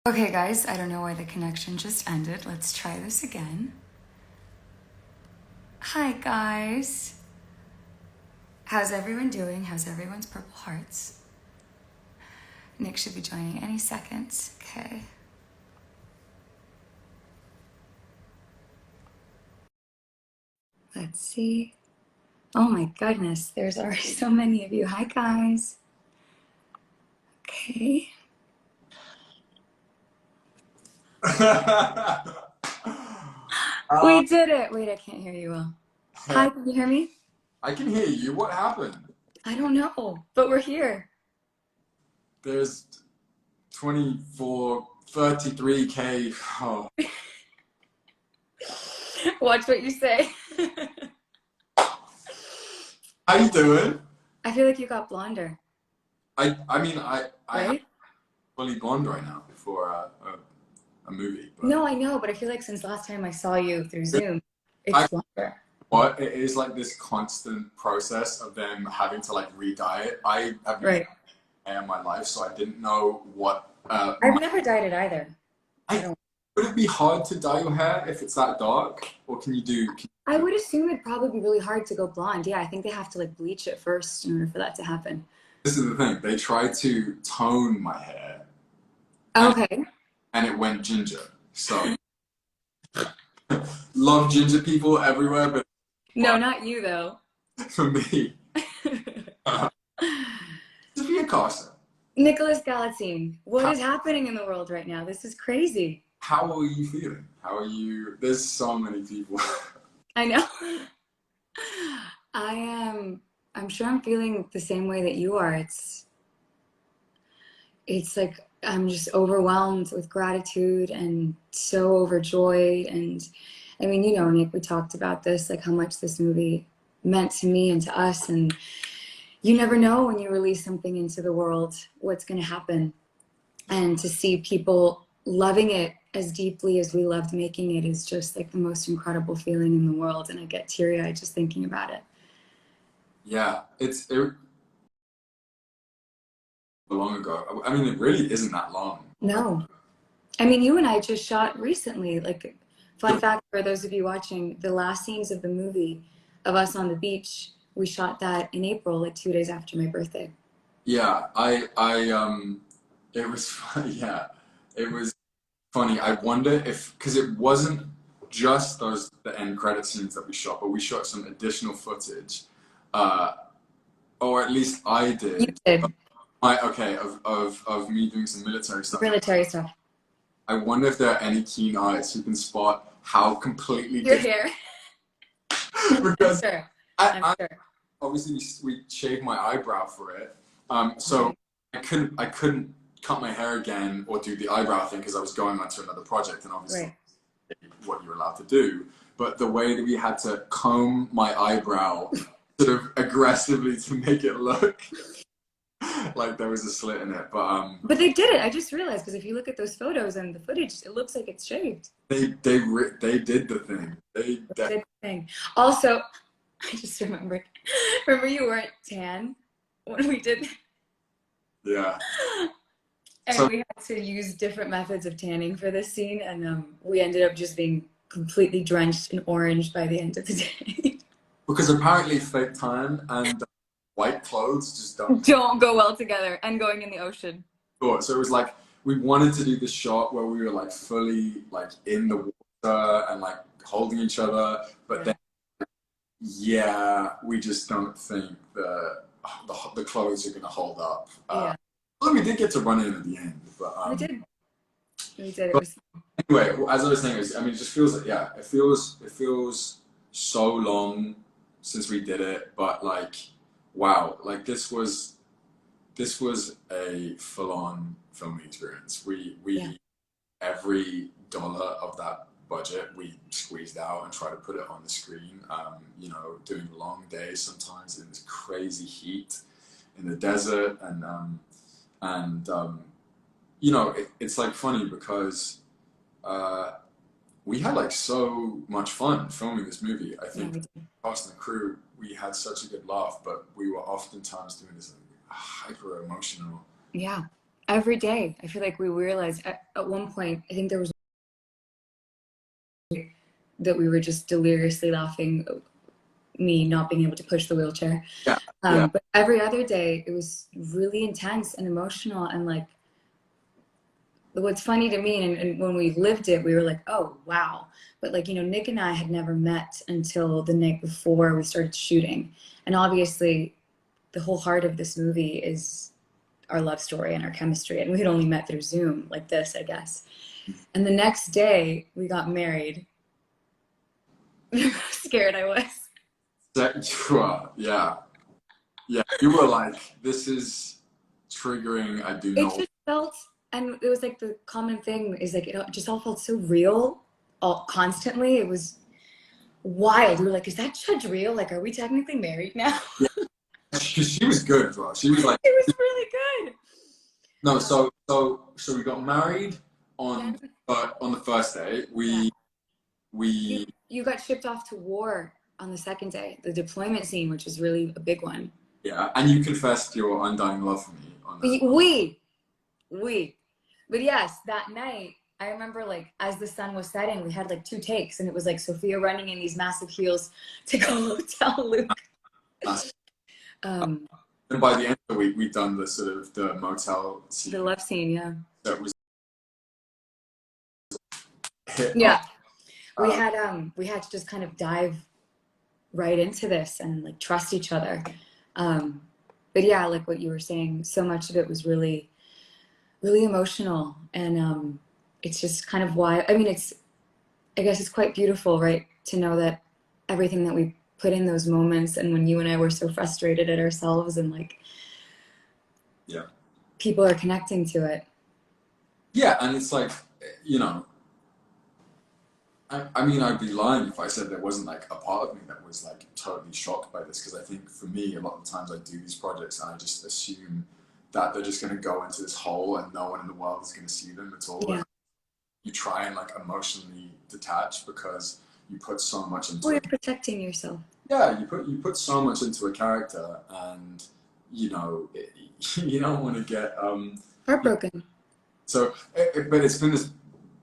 Okay, guys, I don't know why the connection just ended. Let's try this again. Hi, guys. How's everyone doing? How's everyone's purple hearts? Nick should be joining any second. Okay. Let's see. Oh my goodness, there's already so many of you. Hi, guys. Okay. We did it. Wait, I can't hear you well. Hi, can you hear me? I can hear you. What happened? I don't know, but we're here. There's 24, 33K. Oh. Watch what you say. How you doing? I feel like you got blonder. I Right? fully blonde right now for a movie. But No, I know, but I feel like since last time I saw you through Zoom, it's blonder. what it is like this constant process of them having to like re-dye it. I have Right. hair in my life, so I didn't know what. I've never dyed it either. Would it be hard to dye your hair if it's that dark, or can you do? I would assume it'd probably be really hard to go blonde. Yeah, I think they have to like bleach it first in order for that to happen. This is the thing. They tried to tone my hair. Okay. And it went ginger. So love ginger people everywhere, but No, not you though. for me, Sofia Carson. Nicholas Galitzine, what is happening in the world right now? This is crazy. How are you feeling? How are you? There's so many people. I know. I am. I'm sure I'm feeling the same way that you are. It's like I'm just overwhelmed with gratitude and so overjoyed. And I mean, you know, Nick, we talked about this, like how much this movie meant to me and to us. And you never know when you release something into the world, what's going to happen. And to see people loving it as deeply as we loved making it is just like the most incredible feeling in the world. And I get teary-eyed just thinking about it. Yeah, it long ago. I mean, it really isn't that long. No. I mean, you and I just shot recently, like, fun fact for those of you watching, the last scenes of the movie of us on the beach, we shot that in April, like 2 days after my birthday. Yeah, it was funny. Yeah, it was funny. I wonder if, because it wasn't just the end credit scenes that we shot, but we shot some additional footage, uh, or at least I did. You did. Of me doing some military stuff. Military stuff. I wonder if there are any keen eyes who can spot how completely Your different. hair. Because I'm sure. I'm sure. obviously we shaved my eyebrow for it, so I couldn't cut my hair again or do the eyebrow thing because I was going on to another project, and obviously what you're allowed to do. But the way that we had to comb my eyebrow sort of aggressively to make it look like there was a slit in it, but they did it. I just realized, because if you look at those photos and the footage, it looks like it's shaved. they did the thing. They did the thing. Also, I just remembered. Remember you weren't tan when we did. Yeah. And so we had to use different methods of tanning for this scene, and we ended up just being completely drenched in orange by the end of the day. Because apparently fake tan and white clothes just don't go well together, and going in the ocean. So it was like we wanted to do this shot where we were like fully like in the water and like holding each other, but then we just don't think the clothes are gonna hold up. Well, we did get to run in at the end, but we did. It was anyway. As I was saying, I mean, it just feels like it feels so long since we did it, but like wow, like this was a full-on filming experience. We every dollar of that budget we squeezed out and tried to put it on the screen. You know, doing long days sometimes in this crazy heat in the desert, and you know, it's like funny because we had like so much fun filming this movie. I think the cast and the crew, we had such a good laugh, but we were oftentimes doing this hyper emotional. Yeah. every day. I feel like we realized at one point, I think there was that we were just deliriously laughing, me not being able to push the wheelchair. Yeah, yeah, But every other day, it was really intense and emotional. And like, what's funny to me, and when we lived it, we were like, oh, wow. But like, you know, Nick and I had never met until the night before we started shooting. And obviously, the whole heart of this movie is our love story and our chemistry. And we had only met through Zoom like this, I guess. And the next day, we got married. How scared I was. yeah, yeah. You were like, this is triggering. I do It not. just felt, and it was like the common thing is like, it just all felt so real, all constantly. It was wild. We were like, is that Judge real? Like, are we technically married now? Yeah, because she was good as well. She was like, It was really good. no. So we got married on Then, on the first day. yeah, We you got shipped off to war on the second day, the deployment scene, which was really a big one. yeah, and you confessed your undying love for me on that. We, but yes, that night, I remember like as the sun was setting, we had like 2 takes, and it was like Sophia running in these massive heels to go tell Luke. Um, And by the end of the week, we'd done the sort of the motel scene. the love scene, yeah. That was hit Yeah. up. We had to just kind of dive right into this and like trust each other. But yeah, like what you were saying, so much of it was really, really emotional. And it's just kind of why, I mean, I guess it's quite beautiful, right? To know that everything that we put in those moments, and when you and I were so frustrated at ourselves, and like, Yeah. people are connecting to it. Yeah, and it's like, you know, I mean, I'd be lying if I said there wasn't like a part of me that was like totally shocked by this, because I think for me, a lot of the times I do these projects and I just assume that they're just going to go into this hole and no one in the world is going to see them at all. Yeah. And you try and like emotionally detach because you put so much into Well, you're it. protecting yourself. Yeah, you put so much into a character, and you know, you don't want to get Heartbroken. so. But it's been this.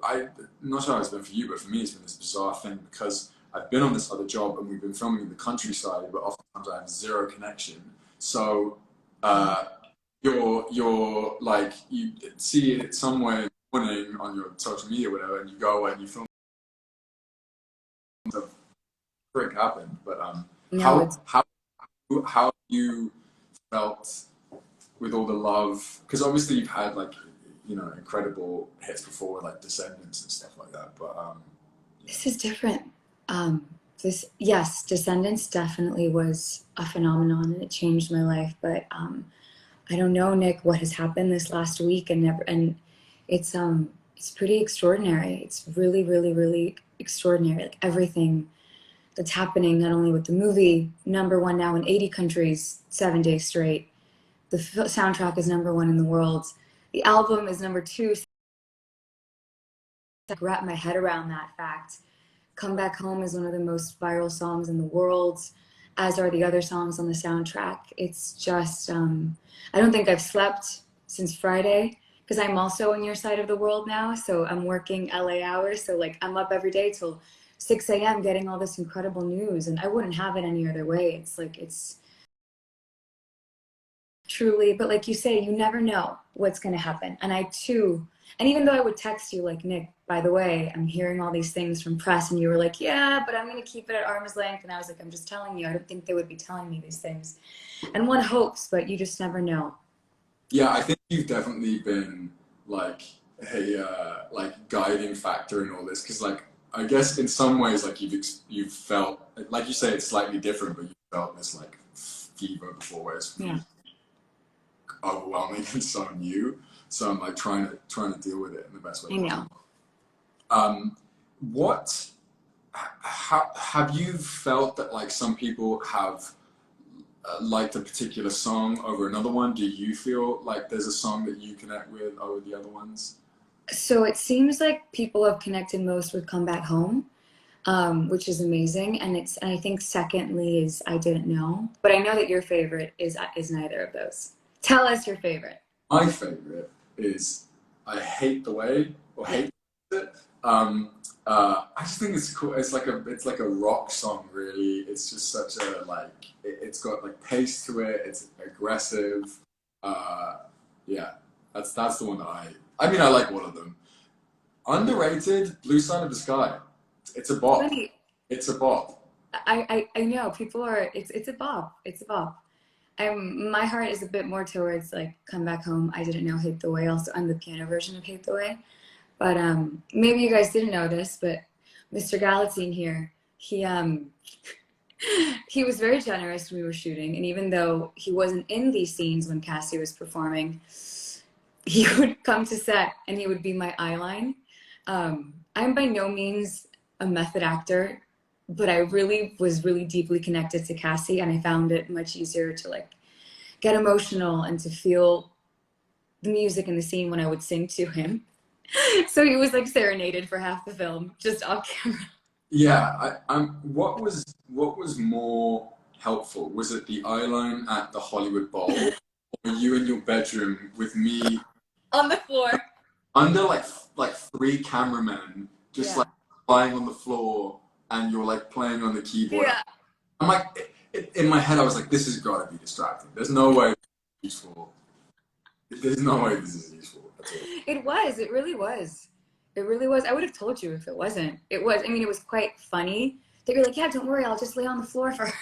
I'm not sure how it's been for you, but for me, it's been this bizarre thing because I've been on this other job and we've been filming in the countryside, but oftentimes I have zero connection. So you're like you see it somewhere in the morning on your social media, or whatever, and you go and you film. The frick happened, but No, it's how you felt with all the love, because obviously you've had like, you know, incredible hits before with like Descendants and stuff like that, but this is different. Yes, Descendants definitely was a phenomenon, and it changed my life. But I don't know, Nick, what has happened this last week, and it's pretty extraordinary. It's really, really, really extraordinary. Like everything that's happening, not only with the movie, #1 now in 80 countries, 7 days straight. The soundtrack is #1 in the world. The album is #2. I wrap my head around that fact. Come Back Home is one of the most viral songs in the world, as are the other songs on the soundtrack. It's just, I don't think I've slept since Friday, because I'm also on your side of the world now. So I'm working LA hours. So like I'm up every day till 6 a.m. getting all this incredible news, and I wouldn't have it any other way. It's like, it's truly, but like you say, you never know what's going to happen. And I too, and even though I would text you like, Nick, by the way, I'm hearing all these things from press, and you were like, yeah, but I'm going to keep it at arm's length. And I was like, I'm just telling you, I don't think they would be telling me these things. And one hopes, but you just never know. yeah, I think you've definitely been like a like guiding factor in all this, because like I guess in some ways like you've felt, like you say, it's slightly different, but you felt this like fever before, whereas for me, overwhelming and so new. So I'm like trying to deal with it in the best way I know. What how have you felt that like some people have liked a particular song over another one? Do you feel like there's a song that you connect with over the other ones? So it seems like people have connected most with Come Back Home, which is amazing. And I think secondly is I Didn't Know, but I know that your favorite is neither of those. Tell us your favorite. My favorite is I hate the way, or hate it. I just think it's cool. It's like a rock song, really. It's just such a like. It's got like pace to it. It's aggressive. Yeah, that's the one that I mean, I like all of them. Underrated, Blue Side of the Sky. It's a bop. Funny. It's a bop. I know people are. It's a bop. It's a bop. My heart is a bit more towards like Come Back Home. I Didn't Know Hate the Way. Also, I'm the piano version of Hate the Way. But maybe you guys didn't know this, but Mr. Galitzine here, he was very generous when we were shooting, and even though he wasn't in these scenes when Cassie was performing, he would come to set and he would be my eyeline. I'm by no means a method actor, but I was really deeply connected to Cassie, and I found it much easier to like get emotional and to feel the music in the scene when I would sing to him. So he was like serenaded for half the film, just off camera. Yeah, what was more helpful? Was it the eyeline at the Hollywood Bowl, or you in your bedroom with me On the floor. under like three cameramen, just like lying on the floor, and you're like playing on the keyboard? Yeah. I'm like, in my head, I was like, this has got to be distracting. There's no way this is useful. There's no way this is useful at all. It was. It really was. It really was. I would have told you if it wasn't. It was. I mean, it was quite funny that you're like, yeah, don't worry, I'll just lay on the floor for her.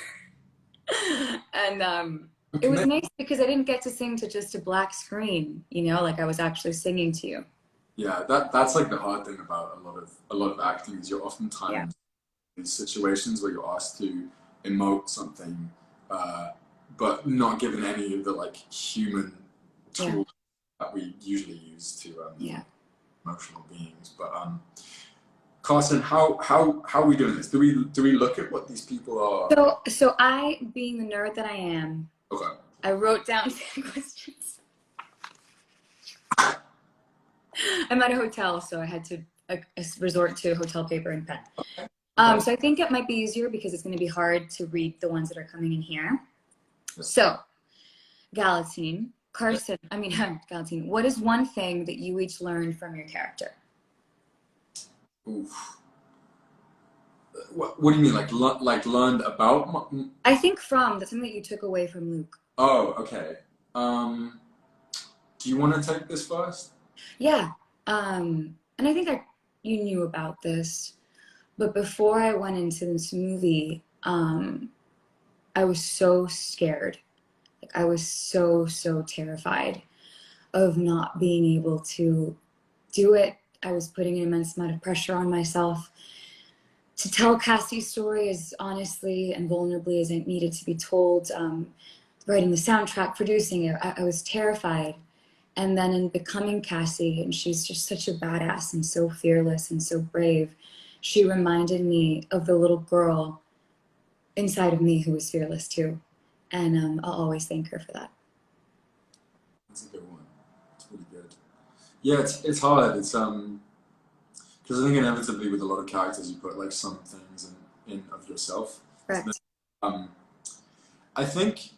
And it was nice because I didn't get to sing to just a black screen, you know, like I was actually singing to you. Yeah, that's like the hard thing about a lot of acting is you're oftentimes in these situations where you're asked to emote something, but not given any of the like human tools that we usually use to emotional beings. But Carson, how are we doing this? Do we look at what these people are? So I, being the nerd that I am, I wrote down 10 questions. I'm at a hotel, so I had to resort to hotel paper and pen. So I think it might be easier because it's going to be hard to read the ones that are coming in here. So, Galitzine, Carson, Galitzine, what is one thing that you each learned from your character? Oof. What do you mean, like learned about? I think that's something that you took away from Luke. Oh, okay. Do you want to take this first? Yeah. And I think you knew about this, but before I went into this movie, I was so scared. Like I was so terrified of not being able to do it. I was putting an immense amount of pressure on myself to tell Cassie's story as honestly and vulnerably as it needed to be told. Writing the soundtrack, producing it, I was terrified. And then in becoming Cassie, and she's just such a badass and so fearless and so brave, she reminded me of the little girl inside of me who was fearless too. And I'll always thank her for that. That's a good one. It's really good. Yeah, it's hard. It's because I think inevitably with a lot of characters you put like some things in of yourself. Correct. I think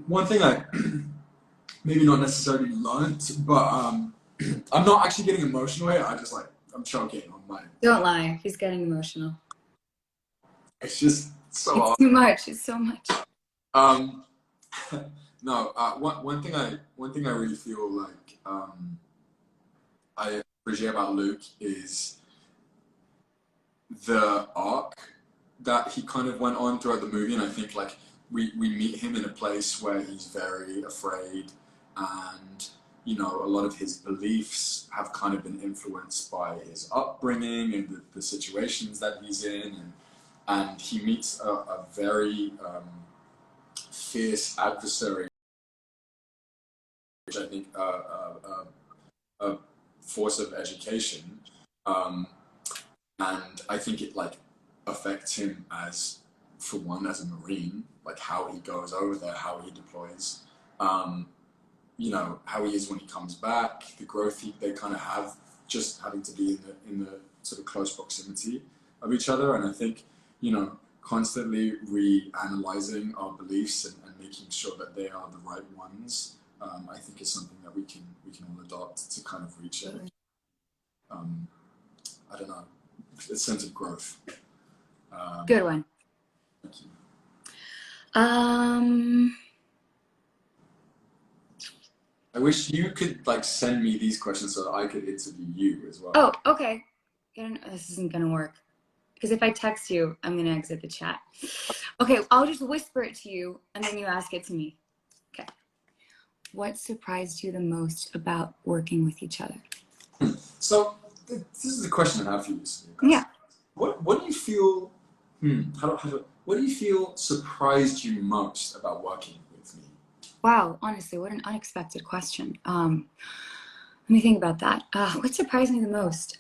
one thing I maybe not necessarily learnt, but I'm not actually getting emotional here. I'm choking on my. Don't lie. He's getting emotional. It's just so it's hard. too much. It's so much. No. One thing I really feel like I appreciate about Luke is the arc that he kind of went on throughout the movie, and I think like we meet him in a place where he's very afraid, and you know, a lot of his beliefs have kind of been influenced by his upbringing and the situations that he's in, and he meets a very fierce adversary, which I think a force of education, and I think it like affects him as a Marine, like how he goes over there, how he deploys, you know, how he is when he comes back, the growth they kind of have just having to be in the sort of close proximity of each other. And I think, you know, constantly reanalyzing our beliefs and making sure that they are the right ones I think is something that we can all adopt to kind of reach a, I don't know, a sense of growth. Good one. Thank you. I wish you could like send me these questions so that I could interview you as well. Oh, okay. This isn't gonna work because if I text you, I'm gonna exit the chat. Okay, I'll just whisper it to you and then you ask it to me. Okay. What surprised you the most about working with each other? So this is the question I have for you. Yeah. What do you feel? What do you feel surprised you most about working with me? Wow, honestly, what an unexpected question. Let me think about that. What surprised me the most?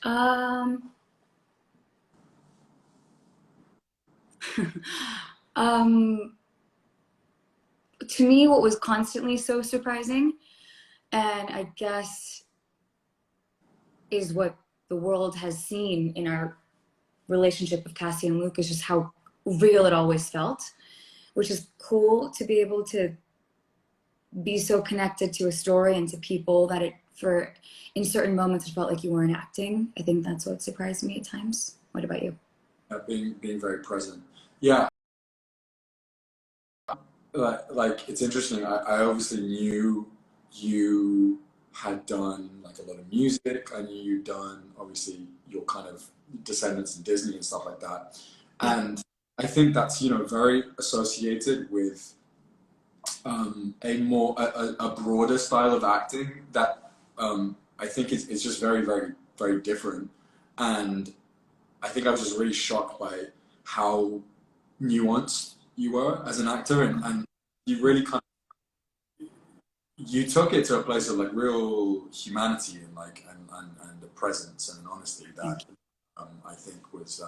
To me, what was constantly so surprising, and I guess is what the world has seen in our relationship with Cassie and Luke, is just how real it always felt, which is cool to be able to be so connected to a story and to people that in certain moments it felt like you weren't acting. I think that's what surprised me at times. What about you? Being very present. Yeah. Like it's interesting. I obviously knew you had done like a lot of music. I knew you'd done obviously your kind of Descendants in Disney and stuff like that. And I think that's, you know, very associated with a broader style of acting that I think is just very, very, very different. And I think I was just really shocked by how nuanced you were as an actor, and you really kind of, you took it to a place of like real humanity and like and a presence and an honesty that I think was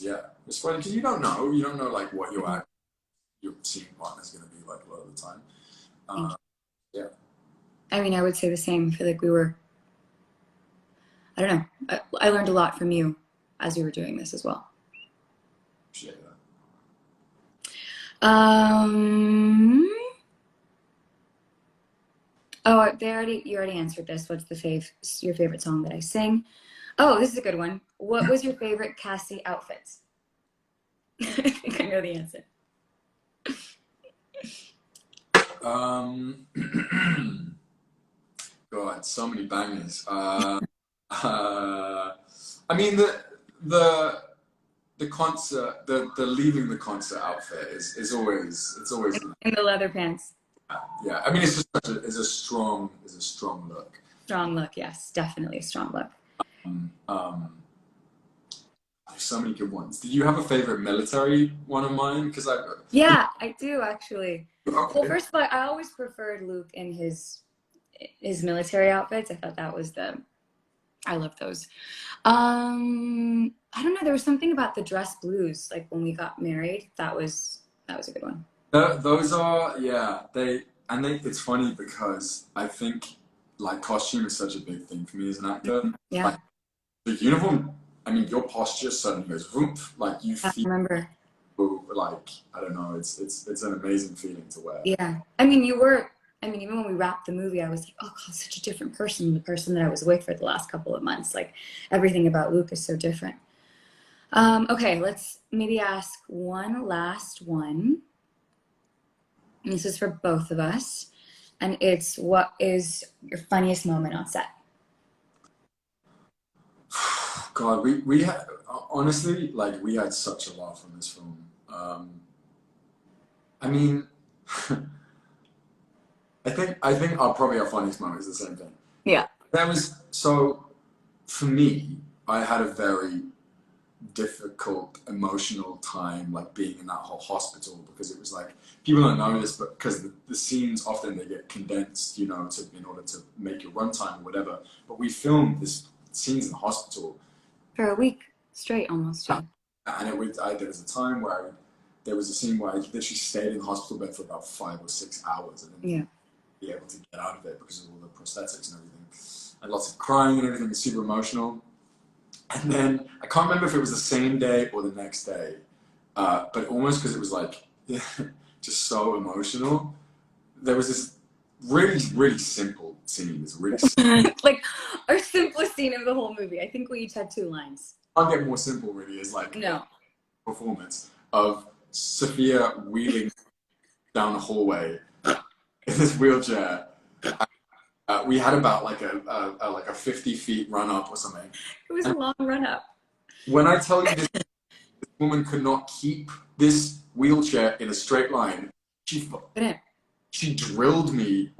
yeah, it's funny because you don't know like what your scene partner is going to be like a lot of the time. Yeah. I mean, I would say the same. I feel like I don't know. I learned a lot from you as we were doing this as well. Appreciate that. Oh, you already answered this. What's your favorite song that I sing? Oh, this is a good one. What was your favorite Cassie outfit? I think I know the answer. God, so many bangers. I mean the concert, the leaving the concert outfit is always In the leather pants. yeah. I mean it's just it's a strong look. Strong look, yes, definitely a strong look. There's so many good ones. Did you have a favorite military one of mine? Because I do actually. okay. Well, first of all, I always preferred Luke in his military outfits. I thought that was I love those. I don't know. There was something about the dress blues, like when we got married. That was a good one. Those are yeah. It's funny because I think like costume is such a big thing for me as an actor. Yeah. Like the uniform. I mean, your posture suddenly goes whoomp. Like you I feel remember. like I don't know. It's an amazing feeling to wear. Yeah. I mean, even when we wrapped the movie, I was like, oh God, such a different person than the person that I was with for the last couple of months. Like everything about Luke is so different. Okay, let's maybe ask one last one. And this is for both of us. And it's, what is your funniest moment on set? God, we had honestly like we had such a laugh on this film. I mean, I think probably our funniest moment is the same thing. Yeah. That was so for me. I had a very difficult emotional time like being in that whole hospital because it was like people don't know this but because the scenes often they get condensed, you know, in order to make your runtime or whatever, but we filmed this scenes in the hospital For a week straight almost. Yeah. and there was a time where there was a scene where I literally stayed in the hospital bed for about 5 or 6 hours and then be able to get out of it because of all the prosthetics and everything, and lots of crying and everything was super emotional. And then I can't remember if it was the same day or the next day, but almost because it was like just so emotional. There was this really, really simple scene. It's really simple. Like our simplest scene of the whole movie. I think we each had 2 lines. Can't get more simple, really. Is like No. performance of Sophia wheeling down the hallway in this wheelchair. We had about like a 50 feet run up or something. It was a long run up. When I tell you this woman could not keep this wheelchair in a straight line, she drilled me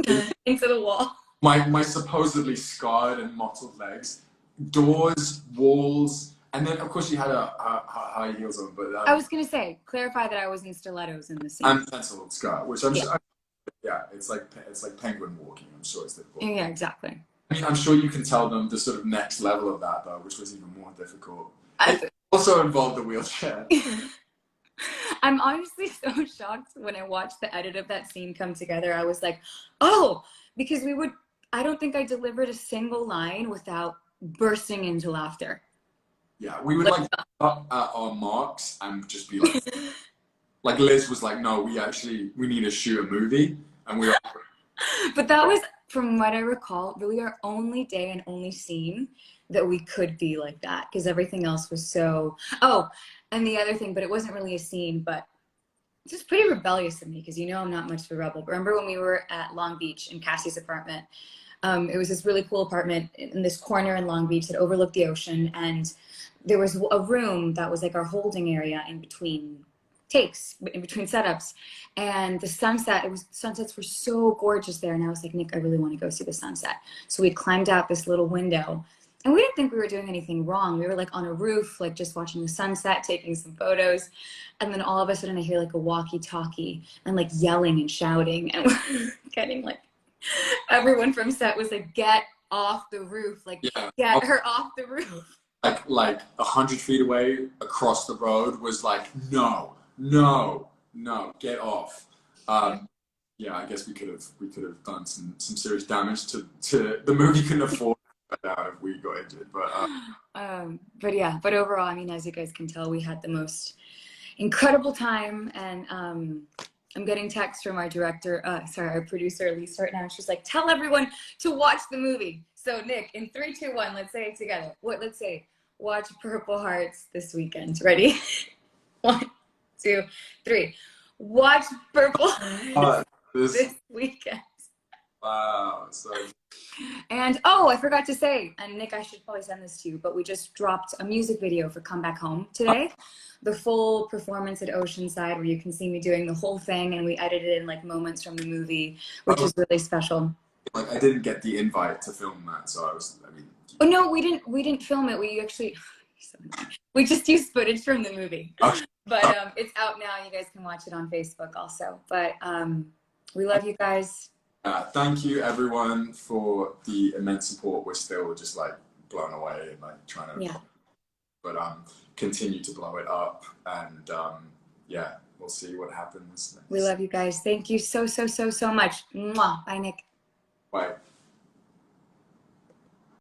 into the wall. My supposedly scarred and mottled legs, doors, walls, and then of course she had her high heels on. But I was gonna say, clarify that I was in stilettos in the scene. and pencil skirt, which I'm sure, yeah, it's like penguin walking. I'm sure it's difficult. Yeah, exactly. I mean, I'm sure you can tell them the sort of next level of that though, which was even more difficult. It also involved the wheelchair. I'm honestly so shocked when I watched the edit of that scene come together. I was like, oh, because I don't think I delivered a single line without bursting into laughter. Yeah, we would like up at our marks and just be like Liz was like, no, we need to shoot a movie, and we were. But that was, from what I recall, really our only day and only scene that we could be like that, because everything else was so. Oh, and the other thing, but it wasn't really a scene, but it's just pretty rebellious of me, because I'm not much of a rebel. But remember when we were at Long Beach in Cassie's apartment? It was this really cool apartment in this corner in Long Beach that overlooked the ocean, and there was a room that was like our holding area in between takes, in between setups, and the sunsets were so gorgeous there, and I was like, Nick, I really want to go see the sunset. So we climbed out this little window, and we didn't think we were doing anything wrong. We were like on a roof, like just watching the sunset, taking some photos, and then all of a sudden I hear like a walkie-talkie and like yelling and shouting, and we're getting like, everyone from set was like, get off the roof, like get her off the roof. Like 100 feet away across the road was like, no, get off. Yeah, I guess we could have done some serious damage to the movie. Couldn't afford that if we got injured, but overall, I mean, as you guys can tell, we had the most incredible time, and I'm getting texts from our our producer Elise right now. She's like, tell everyone to watch the movie. So Nick, in 3, 2, 1, let's say it together. Let's say, watch Purple Hearts this weekend. Ready? 1, 2, 3. Watch Purple Hearts this weekend. Wow. So. And I forgot to say, and Nick, I should probably send this to you, but we just dropped a music video for Come Back Home today. The full performance at Oceanside, where you can see me doing the whole thing, and we edited in like moments from the movie, which is really special. Like, I didn't get the invite to film that, so I mean. Oh no, we didn't film it. We just used footage from the movie. Okay. But it's out now. You guys can watch it on Facebook also. But we love you guys. Thank you everyone for the immense support. We're still just like blown away and like trying to but continue to blow it up, and we'll see what happens next. We love you guys. Thank you so much. Mwah. Bye, Nick. Bye.